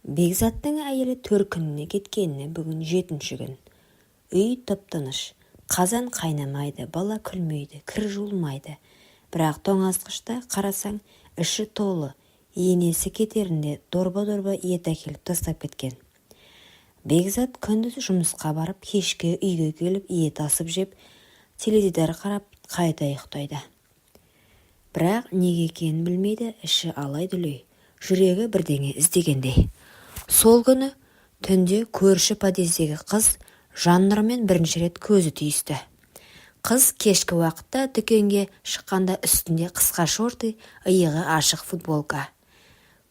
Бекзаттың әйелі төркініне кеткеніне бүгін 7-ші күн. Үй тып-тыныш, қазан қайнамайды, бала күлмейді, кір жуылмайды. Бірақ тоңазытқышта қарасаң, іші толы, енесі кетерінде дорба-дорба ет әкеліп тастап кеткен. Бекзат күндіз жұмысқа барып, кешке үйге келіп, ет асып жеп, теледидар қарап, қайта ұйықтайды. Бірақ неге екенін білмейді, іші алай-дүлей, жүрегі бірдеңе іздегендей. Сол күні түнде көрші подъездегі қыз Жаннұрмен бірінші рет көзі түйісті. Қыз кешкі уақытта дүкенге шыққанда үстінде қысқа шорты, иығы ашық футболка.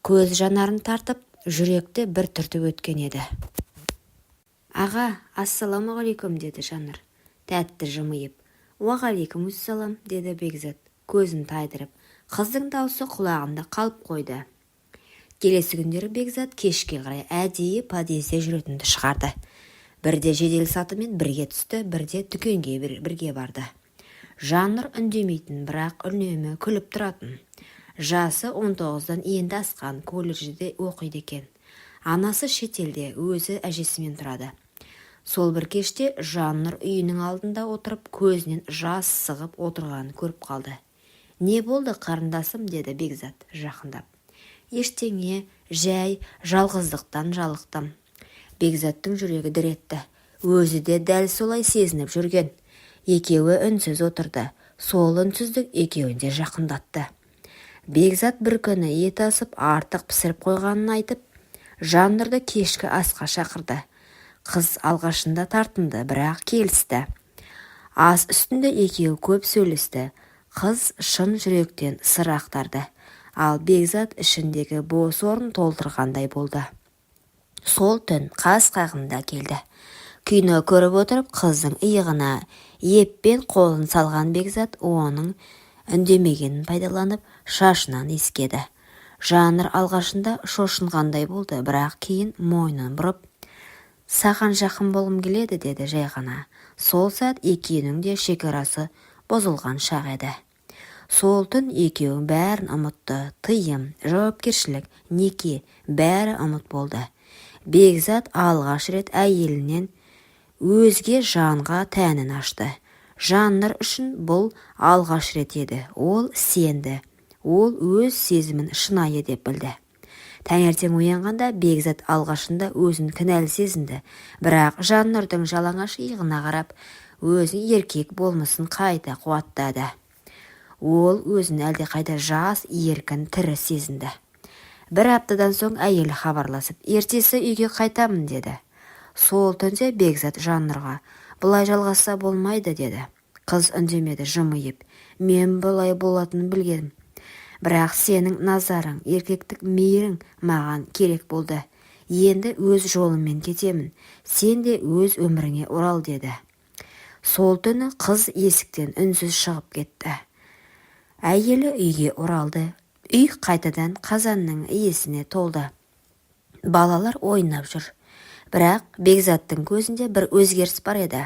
Көз жанарын тартып, жүректі бір түртіп өткен еді. «Аға, ассаламағалейкум», деді Жаннұр, тәтті жымиып. «Уағалейкумассалам», деді Бекзат, көзін тайдырып. Қыздың даусы құлағында қалып қойды. Келесі күндері Бекзат кешке қарай әдейі подъезде жүретінді шығарды. Бірде жедел сатымен бірге түсті, бірде дүкенге бірге барды. Жаннұр үндемейтін, бірақ үнемі күліп тұратын. Жасы 19-дан енді асқан, колледжде оқиды екен. Анасы шетелде, өзі әжесімен тұрады. Сол бір кеште Жаннұр үйінің алдында отырып, көзінен жас сығып отырғанын көріп қалды. «Не болды, қарындасым?» деді Бекзат жақындап. «Ештеңе, жай, жалғыздықтан жалықтым». Бекзаттың жүрегі дір етті. Өзі де дәл солай сезініп жүрген. Екеуі үнсіз отырды. Сол үнсіздік екеуін де жақындатты. Бекзат бір күні ет асып артық пісіріп қойғанын айтып, Жаннұрды кешкі асқа шақырды. Қыз алғашында тартынды, бірақ келісті. Ас үстінде екеуі көп сөйлесті. Қыз шын жүректен сыр ақтарды. Ал Бекзат ішіндегі бос орын толтырғандай болды. Сол түн қас қағында келді. Кино көріп отырып, қыздың иығына еппен қолын салған Бекзат оның үндемегенін пайдаланып, шашынан иіскеді. Жаннұр алғашында шошынғандай болды, бірақ кейін мойнын бұрып, «Саған жақын болғым келеді», деді жай ғана. Сол сәт екеуінің де шекарасы бұзылған шақ еді. Сол түн екеуің бәрін ұмытты. Тыйым, жауапкершілік, неке, бәрі ұмыт болды. Бекзат алғаш рет әйелінен өзге жанға тәнін ашты. Жаннұр үшін бұл алғаш рет еді. Ол сенді. Ол өз сезімін шынайы деп білді. Таңертең оянғанда Бекзат алғашында өзін кінәлі сезінді. Бірақ Жаннұрдың жалаңаш иығына қарап, өзін еркек болмысын қайта қуаттады. Ол өзін әлде қайда жас, еркін, тірі сезінді. Бір аптадан соң әйелі хабарласып, «Ертесі үйге қайтамын», деді. Сол түнде Бекзат Жаннұрға, «Бұлай жалғасса болмайды», деді. Қыз үндемеді, жымиып. «Мен бұлай болатынын білгенмін. Бірақ сенің назарың, еркектік мейірің маған керек болды. Енді өз жолыммен кетемін. Сен де өз өміріңе орал», деді. Сол түні қыз есіктен үнсіз шығып кетті. Әйелі үйге оралды. Үй қайтадан қазанның иесіне толды. Балалар ойнап жүр. Бірақ Бекзаттың көзінде бір өзгеріс бар еді.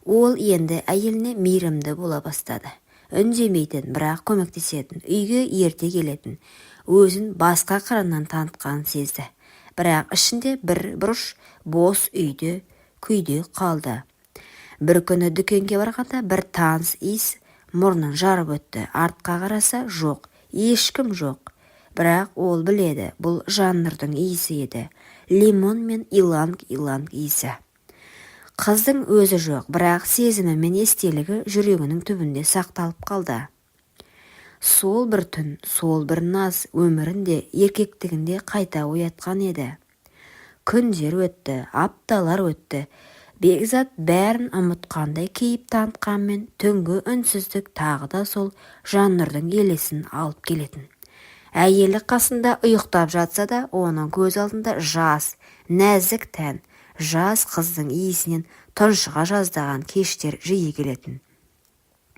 Ол енді әйеліне мейірімді бола бастады. Үндемейтін, бірақ көмектесетін, үйге ерте келетін, өзін басқа қырынан танытқанын сезді. Бірақ ішінде бір бұрыш бос үйде, күйде қалды. Бір күні дүкенге барғанда бір таныс иіс мұрнын жарып өтті. Артқа қараса жоқ, ешкім жоқ. Бірақ ол біледі, бұл Жаннұрдың иісі еді. Лимон мен иланг иісі. Қыздың өзі жоқ, бірақ сезімі мен естелігі жүрегінің түбінде сақталып қалды. Сол бір түн, сол бір наз өмірінде, еркектігінде қайта оятқан еді. Күндер өтті, апталар өтті. Бекзат бәрін ұмытқандай кейіп танытқанмен, түнгі үнсіздік тағы да сол Жаннұрдың елесін алып келетін. Әйелі қасында ұйықтап жатса да, оның көз алдында жас, нәзік тән, жас қыздың иісінен тұншыға жаздаған кештер жиі келетін.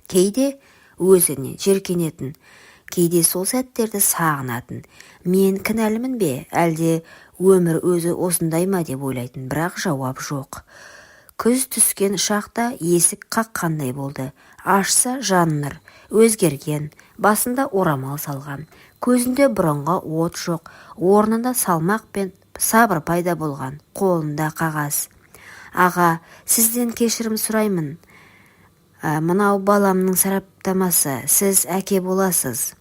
Кейде өзіне жеркенетін, кейде сол сәттерді сағынатын. Мен кінәлімін бе, әлде өмір өзі осындай ма деп ойлайтын, бірақ жауап жоқ. Күз түскен шақта есік қаққандай болды. Ашса Жаннұр, өзгерген, басында орамал салған. Көзінде бұрынғы от жоқ, орнында салмақ пен сабыр пайда болған, қолында қағаз. Аға, сізден кешірім сұраймын. Мынау баламның сараптамасы, сіз әке боласыз.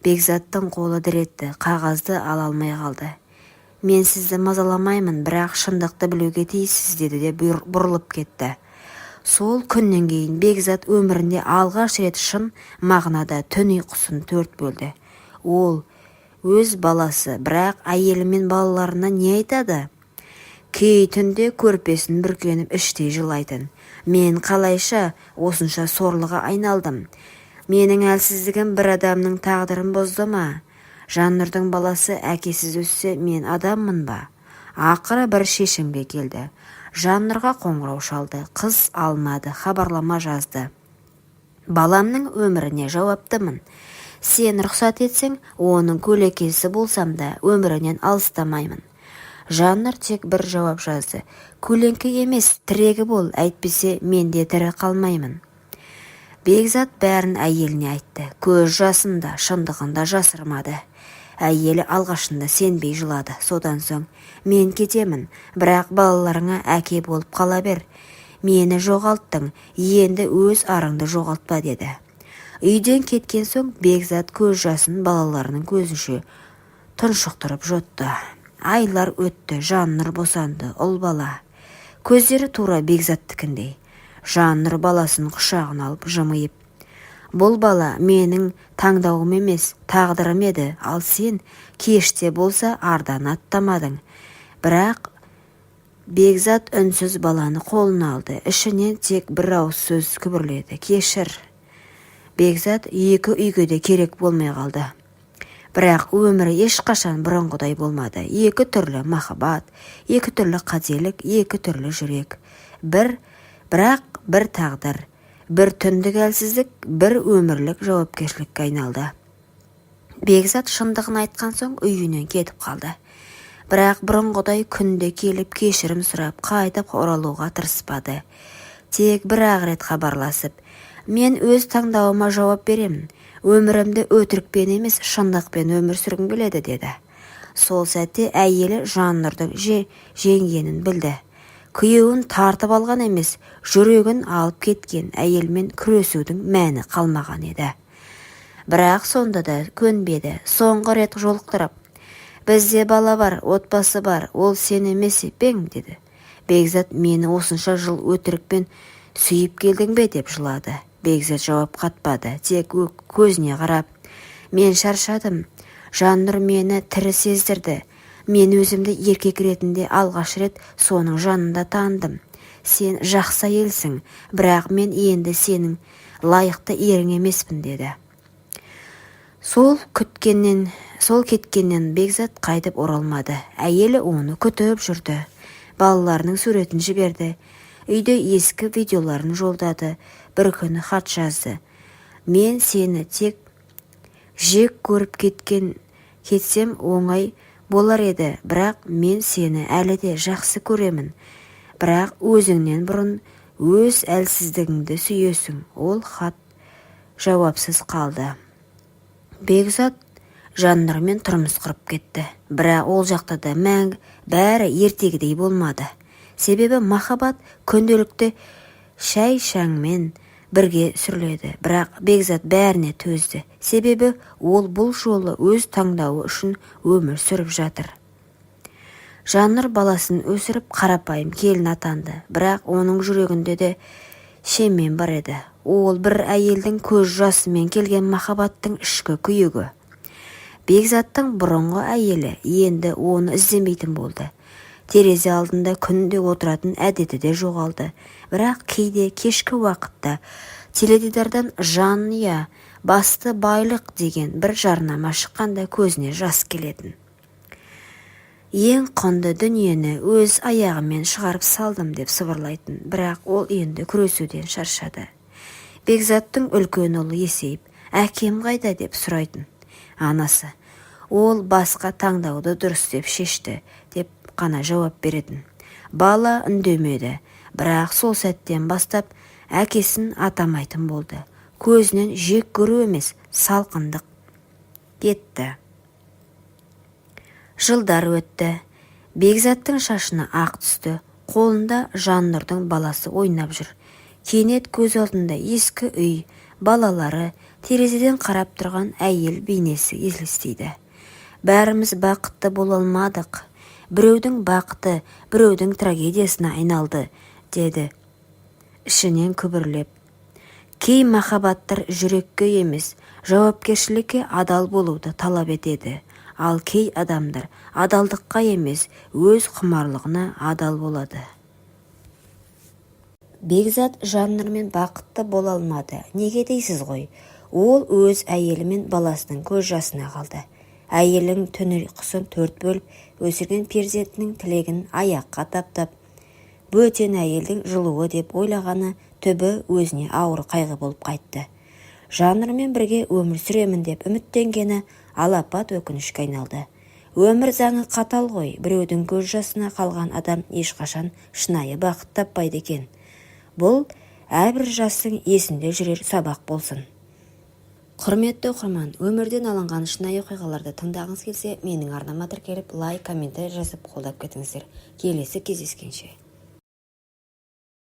Бекзаттың қолы дір етті, қағазды ала алмай қалды. Мен сізді мазаламаймын, бірақ шындықты білуге тиіссіз, деді де бұрылып кетті. Сол күннен кейін Бекзат өмірінде алғаш рет шын мағынада түн ұйқысын төрт бөлді. Ол өз баласы, бірақ әйелі мен балаларына не айтады? Кей түнде көрпесін бүркеніп іштей жылайтын. Мен қалайша осынша сорлыға айналдым? Менің әлсіздігім бір адамның тағдырын бозды ма? Жаннұрдың баласы әкесіз өссе, мен адаммын ба? Ақыры бір шешімге келді. Жаннұрға қоңырау шалды, қыз алмады, хабарлама жазды. Баламның өміріне жауаптымын. Сен рұқсат етсең, оның көлекесі болсам да өмірінен алыстамаймын. Жаннұр тек бір жауап жазды. Көлеңкі емес, тірегі бол, әйтпесе мен де тірі қалмаймын. Бекзат бәрін әйеліне айтты. Көз жасында, шындығында жасырмады. Әйелі алғашында сенбей жылады. Содан соң, мен кетемін, бірақ балаларыңа әке болып қала бер. Мені жоғалттың, енді өз арыңды жоғалтпа, деді. Үйден кеткен соң Бекзат көз жасын балаларының көзінше тұншықтырып жұтты. Айлар өтті, Жаннұр босанды, ұл бала. Көздері тура Бекзаттікіндей. Жаннұр баласын құшағына алып жымиып, бұл бала менің таңдауым емес, тағдырым еді, ал сен кеште болса ардан аттамадың. Бірақ Бекзат үнсіз баланы қолына алды, ішінен тек бір ауыз сөз күбірледі: кешір. Бекзат екі үйге де керек болмай қалды. Бірақ өмірі ешқашан бұрынғыдай болмады. Екі түрлі махаббат, екі түрлі қателік, екі түрлі жүрек. Бірақ бір тағдыр, бір түндік әлсіздік, бір өмірлік жауапкершілікке айналды. Бекзат шындығын айтқан соң үйінен кетіп қалды. Бірақ бұрынғыдай күнде келіп кешірім сұрап қайтып оралуға тырыспады. Тек бір-ақ рет хабарласып, мен өз таңдауыма жауап беремін. Өмірімді өтірікпен емес, шындықпен өмір сүргім келеді, деді. Сол сәтте әйелі Жаннұрдың жеңгенін білді. Күйеуін тартып алған емес, жүрегін алып кеткен әйелмен күресудің мәні қалмаған еді. Бірақ сонда да көнбеді. Соңғы рет жолықтырып, бізде бала бар, отбасы бар, ол сен емес пең, деді. Бекзат, мені осынша жыл өтірікпен сүйіп келдің бе, деп жылады. Бекзат жауап қатпады, тек көзіне қарап, мен шаршадым. Жаннұр мені тірі сездірді. Мен өзімді еркек ретінде алғаш рет соның жанында таныдым. Сен жақсы әйелсің, бірақ мен енді сенің лайықты ерің емеспін, деді. Сол кеткеннен Бекзат қайтып оралмады. Әйелі оны күтіп жүрді. Балаларының суретін жіберді. Үйде ескі видеоларын жолдады. Бір күні хат жазды. Мен сені тек жек көріп кетсем оңай болар еді, бірақ мен сені әлі де жақсы көремін. Бірақ өзіңнен бұрын өз әлсіздігіңді сүйесің. Ол хат жауапсыз қалды. Бекзат Жаннұрмен тұрмыс құрып кетті. Бірақ ол жақта да бәрі ертегідей болмады. Себебі махаббат күнделікті шай-шаңмен бірге сүріледі. Бірақ Бекзат бәріне төзді. Себебі ол бұл жолы өз таңдауы үшін өмір сүріп жатыр. Жаннұр баласын өсіріп қарапайым келін атанды. Бірақ оның жүрегінде де шемен бар еді. Ол бір әйелдің көз жасымен келген махаббаттың ішкі күйігі. Бекзаттың бұрынғы әйелі енді оны іздемейтін болды. Терезе алдында күнде отыратын әдеті де жоғалды. Бірақ кейде кешкі уақытта теледидардан жанұя басты байлық деген бір жарнама шыққанда көзіне жас келетін. Ең құнды дүниені өз аяғымен шығарып салдым, деп сыбырлайтын. Бірақ ол енді күресуден шаршады. Бекзаттың үлкен ұлы есейіп, әкем қайда, деп сұрайтын. Анасы, ол басқа таңдауды дұрыс деп шешті, деп қана жауап беретін. Бала үндемеді, бірақ сол сәттен бастап әкесін атамайтын болды. Көзінен жек көру емес, салқындық кетті. Жылдар өтті. Бекзаттың шашына ақ түсті. Қолында Жаннұрдың баласы ойнап жүр. Кенет көз алдында ескі үй, балалары, терезеден қарап тұрған әйел бейнесі елестейді. Бәріміз бақытты бола алмадық. Біреудің бақыты, біреудің трагедиясына айналды, деді ішінен күбірлеп. Кей махаббаттар жүрекке емес, жауапкершілікке адал болуды талап етеді. Ал кей адамдар адалдыққа емес, өз құмарлығына адал болады. Бекзат Жаннұрмен бақытты бола алмады. Неге дейсіз ғой? Ол өз әйелі мен баласының көз жасына қалды. Әйелің түн ұйқысын 4 бөліп, өсірген перзентінің тілегін аяққа таптап, бөтен әйелдің жылуы деп ойлағаны түбі өзіне ауыр қайғы болып қайтты. Жаннұрмен бірге өмір сүремін деп үміттенгені алапат өкінішке айналды. Өмір заңы қатал ғой, біреудің көз жасына қалған адам ешқашан шынайы бақыт таппайды екен. Бұл әрбір жастың есінде жүрер сабақ болсын. Құрметті оқырман, өмірден алынған шынайы оқиғаларды тыңдағыңыз келсе, менің арнама тіркеліп, лайк, комментарий жазып қолдап кетіңіздер. Келесі кездескенше.